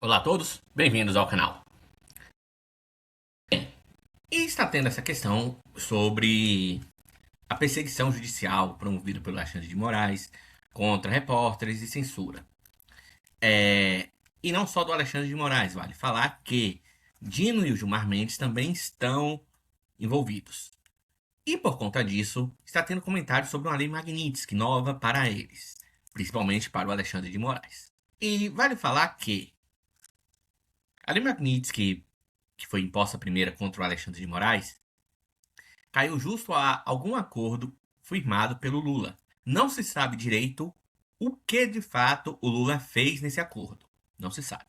Olá a todos, bem-vindos ao canal. E está tendo essa questão sobre a perseguição judicial promovida pelo Alexandre de Moraes contra repórteres e censura. E não só do Alexandre de Moraes, vale falar que Dino e o Gilmar Mendes também estão envolvidos. E por conta disso, está tendo comentários sobre uma lei Magnitsky nova para eles, principalmente para o Alexandre de Moraes. E vale falar que a lei Magnitsky, que foi imposta primeira contra o Alexandre de Moraes, caiu justo a algum acordo firmado pelo Lula. Não se sabe direito o que de fato o Lula fez nesse acordo. Não se sabe.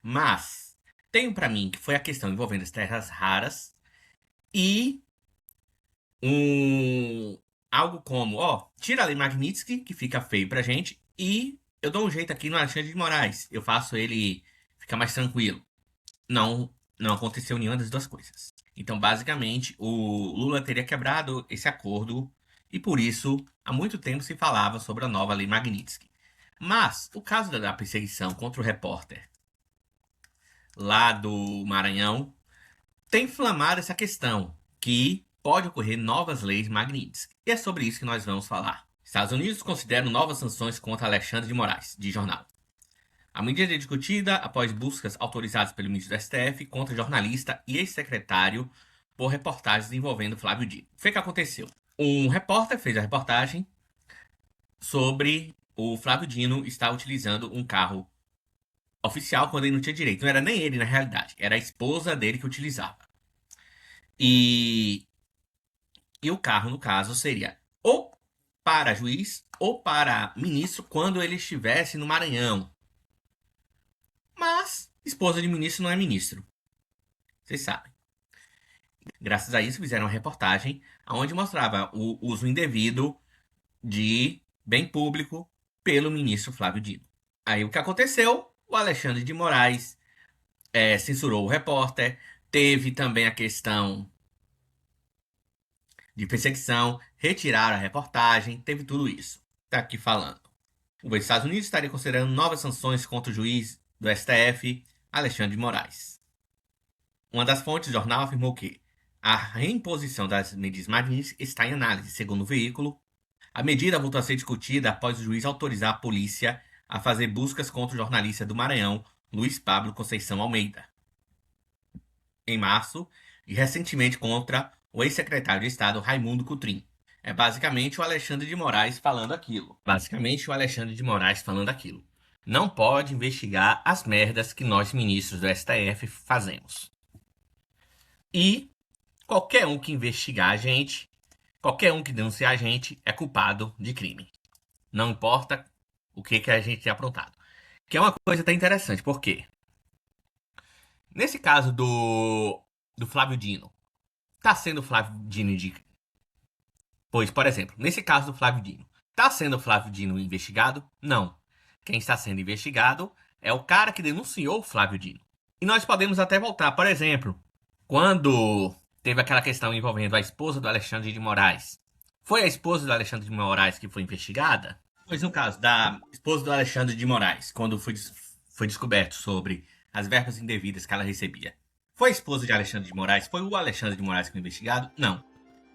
Mas tenho para mim que foi a questão envolvendo as terras raras e algo como, tira a lei Magnitsky, que fica feio pra gente, e eu dou um jeito aqui no Alexandre de Moraes. Eu faço ele ficar mais tranquilo. Não aconteceu nenhuma das duas coisas. Então, basicamente, o Lula teria quebrado esse acordo e, por isso, há muito tempo se falava sobre a nova lei Magnitsky. Mas o caso da perseguição contra o repórter lá do Maranhão tem inflamado essa questão, que pode ocorrer novas leis Magnitsky. E é sobre isso que nós vamos falar. Estados Unidos consideram novas sanções contra Alexandre de Moraes, de jornal. A medida é discutida após buscas autorizadas pelo ministro do STF contra jornalista e ex-secretário por reportagens envolvendo Flávio Dino. O que aconteceu? Um repórter fez a reportagem sobre o Flávio Dino estar utilizando um carro oficial quando ele não tinha direito. Não era nem ele, na realidade. Era a esposa dele que utilizava. E o carro, no caso, seria ou para juiz ou para ministro quando ele estivesse no Maranhão. Mas esposa de ministro não é ministro. Vocês sabem. Graças a isso, fizeram uma reportagem onde mostrava o uso indevido de bem público pelo ministro Flávio Dino. Aí o que aconteceu? O Alexandre de Moraes censurou o repórter. Teve também a questão de perseguição, retiraram a reportagem, teve tudo isso. Tá aqui falando. Os Estados Unidos estariam considerando novas sanções contra o juiz do STF, Alexandre de Moraes. Uma das fontes do jornal afirmou que a reimposição das medidas Magnitsky está em análise. Segundo o veículo, a medida voltou a ser discutida após o juiz autorizar a polícia a fazer buscas contra o jornalista do Maranhão, Luiz Pablo Conceição Almeida, em março, e recentemente contra o ex-secretário de Estado Raimundo Cotrim. É basicamente o Alexandre de Moraes falando aquilo. Não pode investigar as merdas que nós, ministros do STF, fazemos. E qualquer um que investigar a gente, qualquer um que denunciar a gente, é culpado de crime. Não importa o que a gente tenha aprontado. Que é uma coisa até interessante, porque nesse caso do Flávio Dino, tá sendo Flávio Dino de... Pois, por exemplo, nesse caso do Flávio Dino, tá sendo Flávio Dino investigado? Não. Quem está sendo investigado é o cara que denunciou o Flávio Dino. E nós podemos até voltar, por exemplo, quando teve aquela questão envolvendo a esposa do Alexandre de Moraes. Foi a esposa do Alexandre de Moraes que foi investigada? Pois no caso da esposa do Alexandre de Moraes, quando foi descoberto sobre as verbas indevidas que ela recebia. Foi a esposa de Alexandre de Moraes? Foi o Alexandre de Moraes que foi investigado? Não.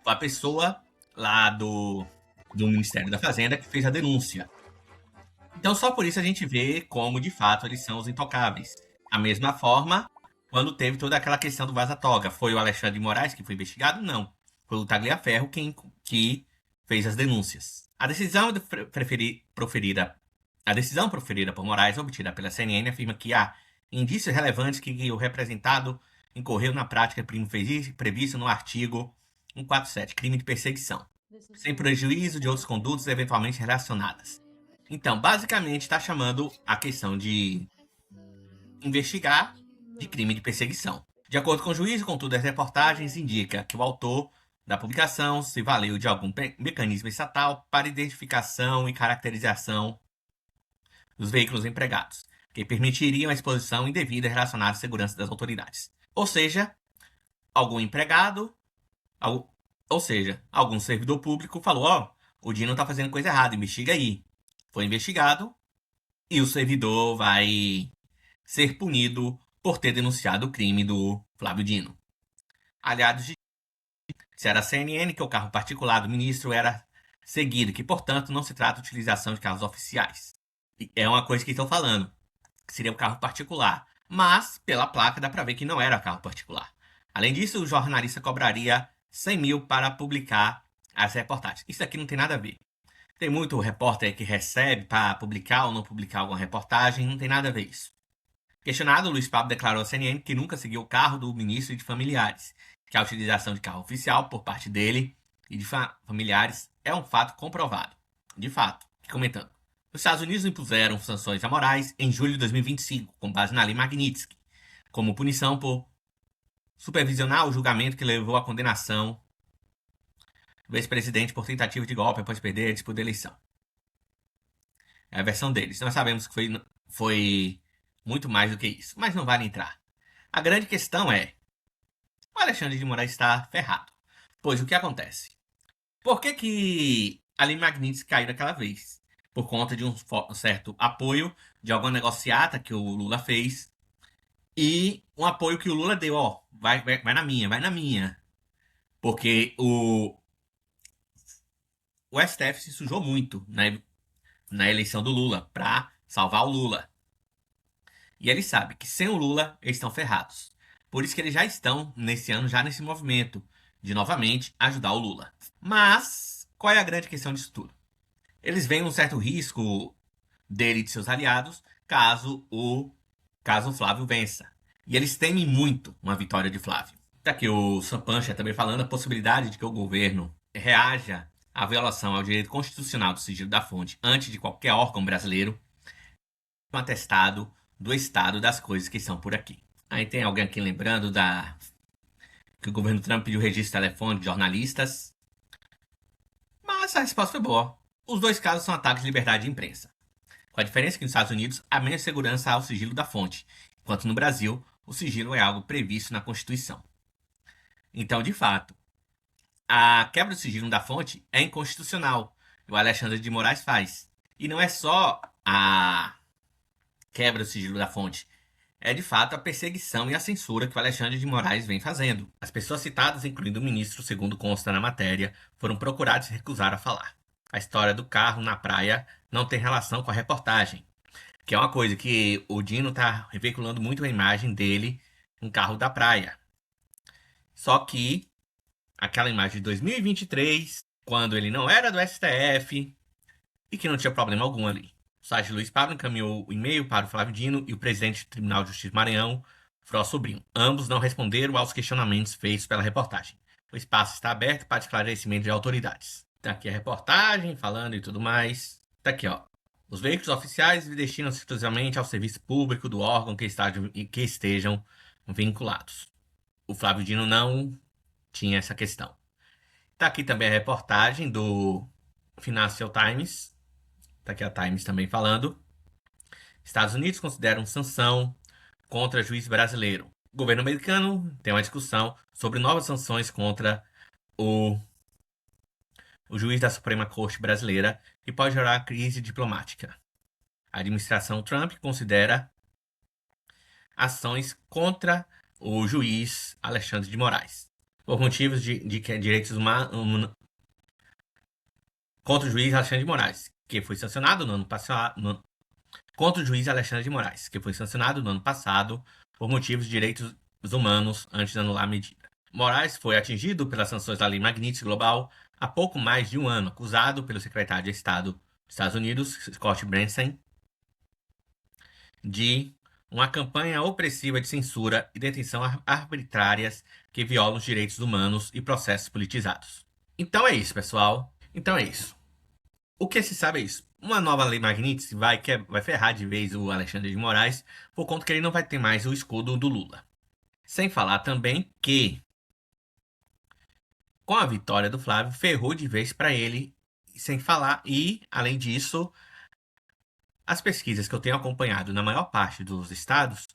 Foi a pessoa lá do Ministério da Fazenda que fez a denúncia. Então só por isso a gente vê como de fato eles são os intocáveis. Da mesma forma, quando teve toda aquela questão do vaza-toga, foi o Alexandre de Moraes que foi investigado? Não. Foi o Tagliaferro que fez as denúncias. A decisão proferida por Moraes, obtida pela CNN, afirma que há indícios relevantes que o representado incorreu na prática prevista no artigo 147, crime de perseguição, sem prejuízo de outros condutos eventualmente relacionadas. Então, basicamente, está chamando a questão de investigar de crime de perseguição. De acordo com o juiz, contudo, as reportagens indicam que o autor da publicação se valeu de algum mecanismo estatal para identificação e caracterização dos veículos empregados, que permitiriam a exposição indevida relacionada à segurança das autoridades. Ou seja, algum empregado, algum servidor público falou, o Dino está fazendo coisa errada, investiga aí. Foi investigado e o servidor vai ser punido por ter denunciado o crime do Flávio Dino. Aliados disseram à CNN que o carro particular do ministro era seguido, que, portanto, não se trata de utilização de carros oficiais. E é uma coisa que estão falando, que seria um carro particular. Mas, pela placa, dá para ver que não era carro particular. Além disso, o jornalista cobraria 100 mil para publicar as reportagens. Isso aqui não tem nada a ver. Tem muito repórter que recebe para publicar ou não publicar alguma reportagem, não tem nada a ver isso. Questionado, Luiz Pablo declarou à CNN que nunca seguiu o carro do ministro e de familiares, que a utilização de carro oficial por parte dele e de familiares é um fato comprovado. De fato, comentando. Os Estados Unidos impuseram sanções a Moraes em julho de 2025, com base na lei Magnitsky, como punição por supervisionar o julgamento que levou à condenação do ex-presidente por tentativa de golpe após perder a disputa da eleição. É a versão deles. Nós sabemos que foi muito mais do que isso, mas não vale entrar. A grande questão é: o Alexandre de Moraes está ferrado. Pois o que acontece? Por que a lei Magnitsky caiu daquela vez? Por conta de um certo apoio de alguma negociata que o Lula fez e um apoio que o Lula deu, ó, vai na minha, vai na minha. Porque o STF se sujou muito na eleição do Lula para salvar o Lula. E ele sabe que sem o Lula eles estão ferrados. Por isso que eles já estão nesse ano, já nesse movimento de novamente ajudar o Lula. Mas qual é a grande questão disso tudo? Eles veem um certo risco dele e de seus aliados caso o Flávio vença. E eles temem muito uma vitória de Flávio. Tá aqui o Sampancha também falando a possibilidade de que o governo reaja à violação ao direito constitucional do sigilo da fonte antes de qualquer órgão brasileiro um atestado do estado das coisas que são por aqui. Aí tem alguém aqui lembrando que o governo Trump pediu registro telefônico de jornalistas. Mas a resposta foi boa. Os dois casos são ataques de liberdade de imprensa. Com a diferença que nos Estados Unidos há menos segurança ao sigilo da fonte, enquanto no Brasil o sigilo é algo previsto na Constituição. Então, de fato, a quebra do sigilo da fonte é inconstitucional. O Alexandre de Moraes faz. E não é só a quebra do sigilo da fonte. É de fato a perseguição e a censura que o Alexandre de Moraes vem fazendo. As pessoas citadas, incluindo o ministro, segundo consta na matéria, foram procuradas e recusaram a falar. A história do carro na praia não tem relação com a reportagem, que é uma coisa que o Dino está veiculando muito a imagem dele, um carro da praia. Só que aquela imagem de 2023, quando ele não era do STF e que não tinha problema algum ali. O site Luiz Pablo encaminhou o e-mail para o Flávio Dino e o presidente do Tribunal de Justiça do Maranhão, Fró Sobrinho. Ambos não responderam aos questionamentos feitos pela reportagem. O espaço está aberto para esclarecimento de autoridades. Tá aqui a reportagem falando e tudo mais. Tá aqui, ó. Os veículos oficiais destinam-se exclusivamente ao serviço público do órgão que estejam vinculados. O Flávio Dino não tinha essa questão. Tá aqui também a reportagem do Financial Times. Tá aqui a Times também falando. Estados Unidos consideram sanção contra juiz brasileiro. O governo americano tem uma discussão sobre novas sanções contra o juiz da Suprema Corte brasileira que pode gerar crise diplomática. A administração Trump considera ações contra o juiz Alexandre de Moraes por motivos de direitos humanos contra o juiz Alexandre de Moraes, que foi sancionado no ano passado contra o juiz Alexandre de Moraes, que foi sancionado no ano passado por motivos de direitos humanos antes de anular a medida. Moraes foi atingido pelas sanções da Lei Magnitsky Global há pouco mais de um ano, acusado pelo secretário de Estado dos Estados Unidos, Scott Bessent, de uma campanha opressiva de censura e detenção arbitrárias que violam os direitos humanos e processos politizados. Então é isso, pessoal. Então é isso. O que se sabe é isso. Uma nova lei Magnitsky vai ferrar de vez o Alexandre de Moraes, por conta que ele não vai ter mais o escudo do Lula. Sem falar também que, com a vitória do Flávio, ferrou de vez para ele, sem falar, e, além disso, as pesquisas que eu tenho acompanhado na maior parte dos estados,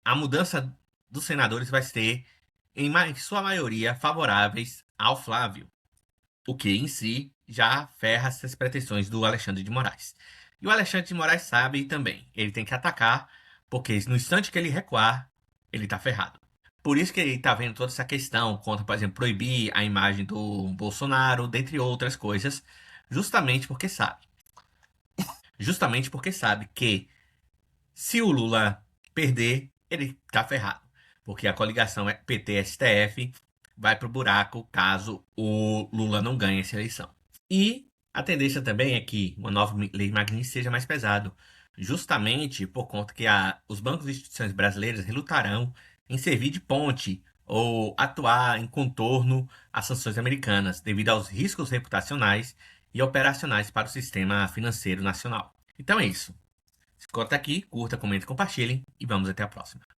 a mudança dos senadores vai ser, em sua maioria, favoráveis ao Flávio, o que em si já ferra essas pretensões do Alexandre de Moraes. E o Alexandre de Moraes sabe também, ele tem que atacar Porque no instante que ele recuar, ele tá ferrado. Por isso que ele tá vendo toda essa questão contra, por exemplo, proibir a imagem do Bolsonaro, dentre outras coisas, justamente porque sabe. Justamente porque sabe que se o Lula perder, ele tá ferrado. Porque a coligação é PT-STF vai pro buraco caso o Lula não ganhe essa eleição. E a tendência também é que uma nova lei Magnitsky seja mais pesado, justamente por conta que os bancos e instituições brasileiras relutarão em servir de ponte ou atuar em contorno às sanções americanas, devido aos riscos reputacionais e operacionais para o sistema financeiro nacional. Então é isso. Se conta aqui, curta, comente, compartilhem e vamos até a próxima.